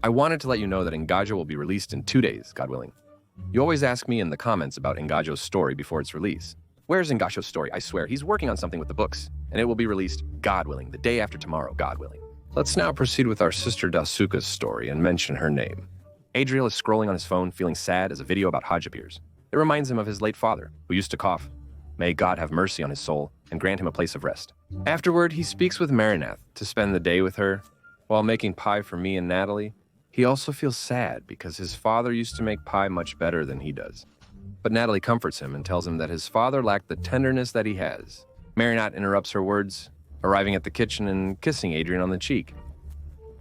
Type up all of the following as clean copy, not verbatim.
I wanted to let you know that Engajo will be released in 2 days, God willing. You always ask me in the comments about Engajo's story before its release. Where's Engajo's story? I swear, he's working on something with the books, and it will be released, God willing, the day after tomorrow, God willing. Let's now proceed with our sister Dasuka's story and mention her name. Adrian is scrolling on his phone, feeling sad as a video about Hajj appears. It reminds him of his late father, who used to cough. May God have mercy on his soul and grant him a place of rest. Afterward, he speaks with Marinath to spend the day with her. While making pie for me and Natalie, he also feels sad because his father used to make pie much better than he does. But Natalie comforts him and tells him that his father lacked the tenderness that he has. Marinath interrupts her words, arriving at the kitchen and kissing Adrian on the cheek.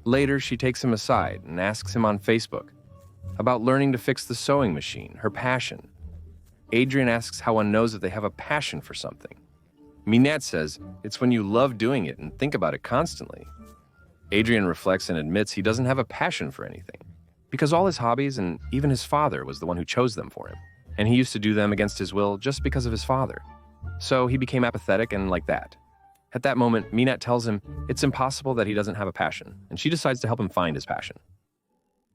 Later, she takes him aside and asks him on Facebook about learning to fix the sewing machine, her passion. Adrian asks how one knows that they have a passion for something. Minette says it's when you love doing it and think about it constantly. Adrian reflects and admits he doesn't have a passion for anything, because all his hobbies and even his father was the one who chose them for him, and he used to do them against his will just because of his father. So he became apathetic and like that. At that moment, Minette tells him it's impossible that he doesn't have a passion, and she decides to help him find his passion.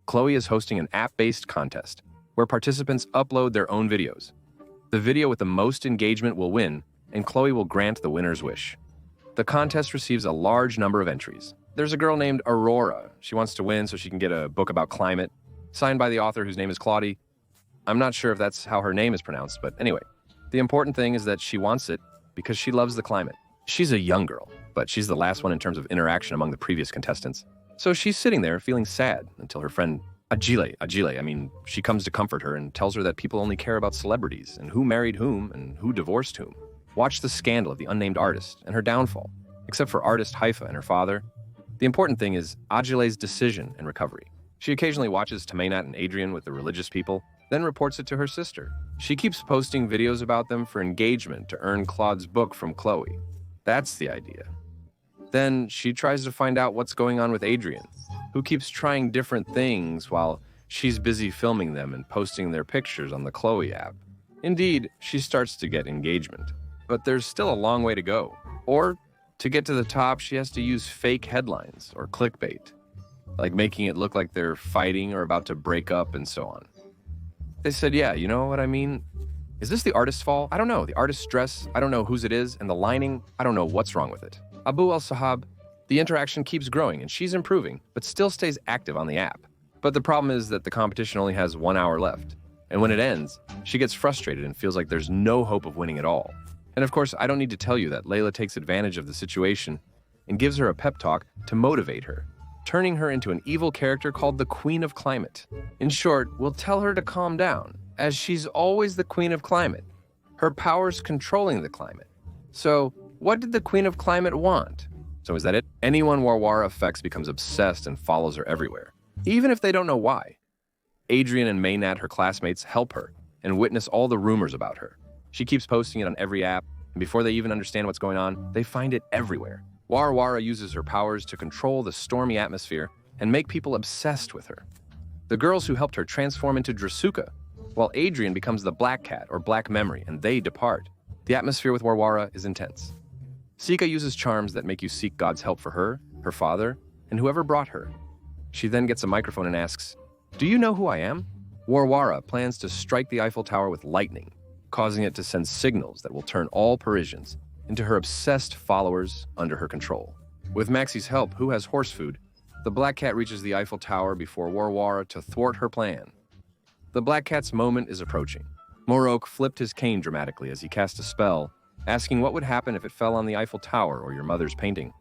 Chloe is hosting an app-based contest where participants upload their own videos. The video with the most engagement will win, and Chloe will grant the winner's wish. The contest receives a large number of entries. There's a girl named Arora. She wants to win so she can get a book about climate, signed by the author whose name is Claudie. I'm not sure if that's how her name is pronounced, but anyway. The important thing is that she wants it because she loves the climate. She's a young girl, but she's the last one in terms of interaction among the previous contestants. So she's sitting there feeling sad until her friend she comes to comfort her and tells her that people only care about celebrities and who married whom and who divorced whom. Watch the scandal of the unnamed artist and her downfall. Except for artist Haifa and her father, the important thing is Agile's decision and recovery. She occasionally watches Tamenat and Adrian with the religious people, then reports it to her sister. She keeps posting videos about them for engagement to earn Claude's book from Chloe. That's the idea. Then she tries to find out what's going on with Adrian, who keeps trying different things while she's busy filming them and posting their pictures on the Chloe app. Indeed, she starts to get engagement. But there's still a long way to go. Or, to get to the top, she has to use fake headlines or clickbait, like making it look like they're fighting or about to break up and so on. They said, yeah, you know what I mean? Is this the artist's fault? I don't know. The artist's dress, I don't know whose it is, and the lining, I don't know what's wrong with it. Abu al-Sahab, the interaction keeps growing and she's improving, but still stays active on the app. But the problem is that the competition only has 1 hour left. And when it ends, she gets frustrated and feels like there's no hope of winning at all. And of course, I don't need to tell you that Layla takes advantage of the situation and gives her a pep talk to motivate her, turning her into an evil character called the Queen of Climate. In short, we'll tell her to calm down, as she's always the Queen of Climate. Her power's controlling the climate. So, what did the Queen of Climate want? So is that it? Anyone Warwara affects becomes obsessed and follows her everywhere, even if they don't know why. Adrian and Maynard, her classmates, help her and witness all the rumors about her. She keeps posting it on every app, and before they even understand what's going on, they find it everywhere. Warwara uses her powers to control the stormy atmosphere and make people obsessed with her. The girls who helped her transform into Drasuka, while Adrian becomes the Black Cat or Black Memory, and they depart. The atmosphere with Warwara is intense. Sika uses charms that make you seek God's help for her, her father, and whoever brought her. She then gets a microphone and asks, "Do you know who I am?" Warwara plans to strike the Eiffel Tower with lightning, causing it to send signals that will turn all Parisians into her obsessed followers under her control. With Maxi's help, who has horse food, the Black Cat reaches the Eiffel Tower before Warwara to thwart her plan. The Black Cat's moment is approaching. Morok flipped his cane dramatically as he cast a spell, asking what would happen if it fell on the Eiffel Tower or your mother's painting.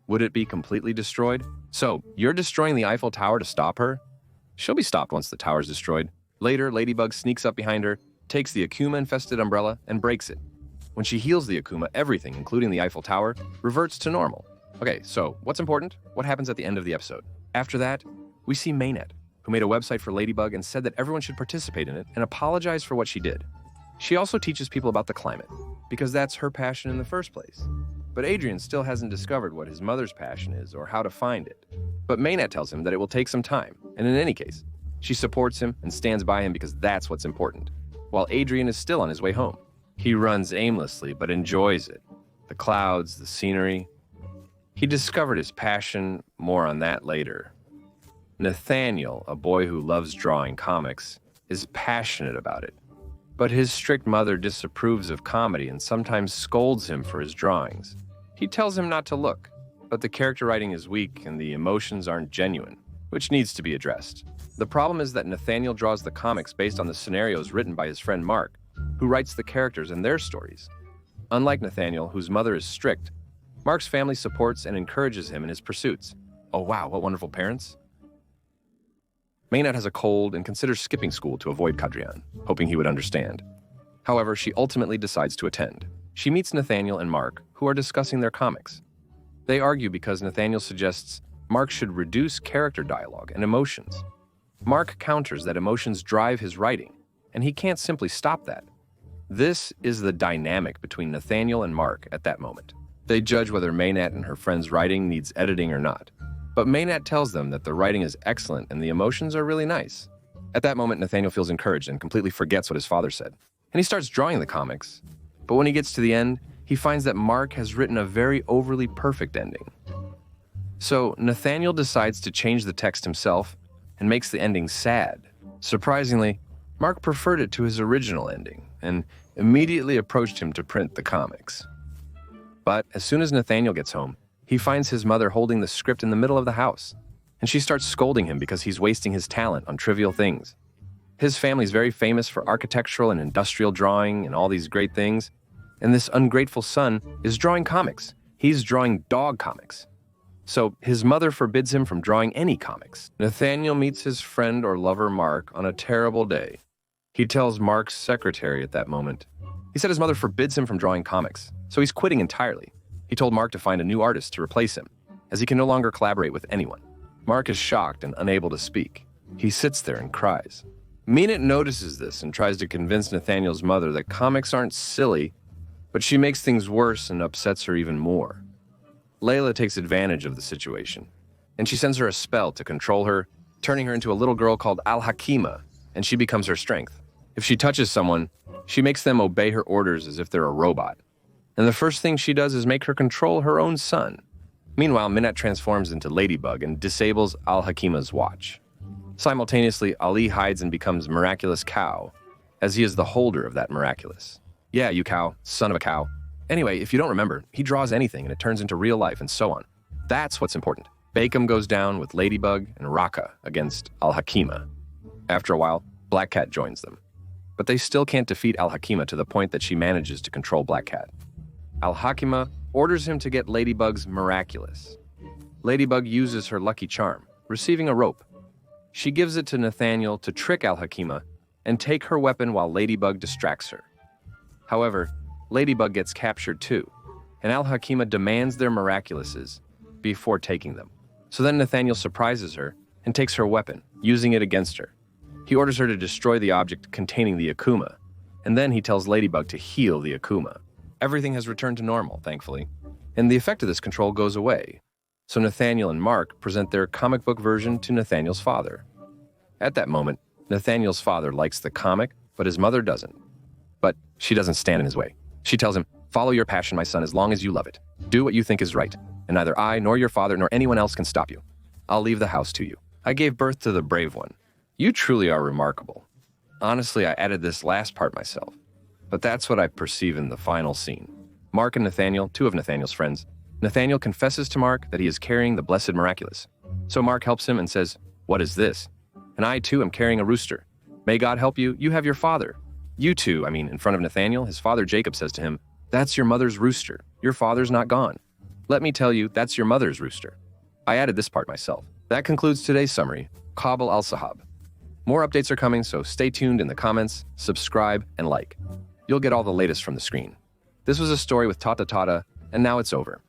Would it be completely destroyed? So, you're destroying the Eiffel Tower to stop her? She'll be stopped once the tower's destroyed. Later, Ladybug sneaks up behind her, takes the Akuma-infested umbrella, and breaks it. When she heals the Akuma, everything, including the Eiffel Tower, reverts to normal. Okay, so what's important? What happens at the end of the episode? After that, we see Maynard, who made a website for Ladybug and said that everyone should participate in it and apologize for what she did. She also teaches people about the climate, because that's her passion in the first place. But Adrian still hasn't discovered what his mother's passion is or how to find it. But Maynard tells him that it will take some time, and in any case, she supports him and stands by him because that's what's important, while Adrian is still on his way home. He runs aimlessly, but enjoys it. The clouds, the scenery. He discovered his passion, more on that later. Nathaniel, a boy who loves drawing comics, is passionate about it. But his strict mother disapproves of comedy and sometimes scolds him for his drawings. He tells him not to look, but the character writing is weak and the emotions aren't genuine, which needs to be addressed. The problem is that Nathaniel draws the comics based on the scenarios written by his friend Mark, who writes the characters and their stories. Unlike Nathaniel, whose mother is strict, Mark's family supports and encourages him in his pursuits. Oh wow, what wonderful parents. Maynard has a cold and considers skipping school to avoid Adrian, hoping he would understand. However, she ultimately decides to attend. She meets Nathaniel and Mark, who are discussing their comics. They argue because Nathaniel suggests Mark should reduce character dialogue and emotions. Mark counters that emotions drive his writing, and he can't simply stop that. This is the dynamic between Nathaniel and Mark at that moment. They judge whether Maynard and her friend's writing needs editing or not. But Maynard tells them that the writing is excellent and the emotions are really nice. At that moment, Nathaniel feels encouraged and completely forgets what his father said. And he starts drawing the comics. But when he gets to the end, he finds that Mark has written a very overly perfect ending. So Nathaniel decides to change the text himself and makes the ending sad. Surprisingly, Mark preferred it to his original ending and immediately approached him to print the comics. But as soon as Nathaniel gets home, he finds his mother holding the script in the middle of the house, and she starts scolding him because he's wasting his talent on trivial things. His family's very famous for architectural and industrial drawing and all these great things, and this ungrateful son is drawing comics. He's drawing dog comics. So his mother forbids him from drawing any comics. Nathaniel meets his friend or lover Mark on a terrible day. He tells Mark's secretary at that moment. He said his mother forbids him from drawing comics, so he's quitting entirely. He told Mark to find a new artist to replace him, as he can no longer collaborate with anyone. Mark is shocked and unable to speak. He sits there and cries. Minette notices this and tries to convince Nathaniel's mother that comics aren't silly, but she makes things worse and upsets her even more. Layla takes advantage of the situation, and she sends her a spell to control her, turning her into a little girl called Al-Hakima, and she becomes her strength. If she touches someone, she makes them obey her orders as if they're a robot. And the first thing she does is make her control her own son. Meanwhile, Minette transforms into Ladybug and disables Al-Hakima's watch. Simultaneously, Ali hides and becomes Miraculous Cow, as he is the holder of that Miraculous. Yeah, you cow, son of a cow. Anyway, if you don't remember, he draws anything and it turns into real life and so on. That's what's important. Bakem goes down with Ladybug and Raka against Al-Hakima. After a while, Black Cat joins them. But they still can't defeat Al-Hakima to the point that she manages to control Black Cat. Al-Hakima orders him to get Ladybug's Miraculous. Ladybug uses her lucky charm, receiving a rope. She gives it to Nathaniel to trick Al-Hakima and take her weapon while Ladybug distracts her. However, Ladybug gets captured too, and Al-Hakima demands their Miraculouses before taking them. So then Nathaniel surprises her and takes her weapon, using it against her. He orders her to destroy the object containing the Akuma, and then he tells Ladybug to heal the Akuma. Everything has returned to normal, thankfully, and the effect of this control goes away. So Nathaniel and Mark present their comic book version to Nathaniel's father. At that moment, Nathaniel's father likes the comic, but his mother doesn't. But she doesn't stand in his way. She tells him, "Follow your passion, my son, as long as you love it. Do what you think is right, and neither I nor your father nor anyone else can stop you. I'll leave the house to you. I gave birth to the brave one. You truly are remarkable." Honestly, I added this last part myself, but that's what I perceive in the final scene. Mark and Nathaniel, two of Nathaniel's friends. Nathaniel confesses to Mark that he is carrying the Blessed Miraculous. So Mark helps him and says, "What is this?" "And I too am carrying a rooster. May God help you, you have your father." "You too," in front of Nathaniel, his father Jacob says to him, "That's your mother's rooster. Your father's not gone. Let me tell you, that's your mother's rooster." I added this part myself. That concludes today's summary, Qabl al-Sahab. More updates are coming, so stay tuned in the comments, subscribe, and like. You'll get all the latest from the screen. This was a story with Tata Tata, and now it's over.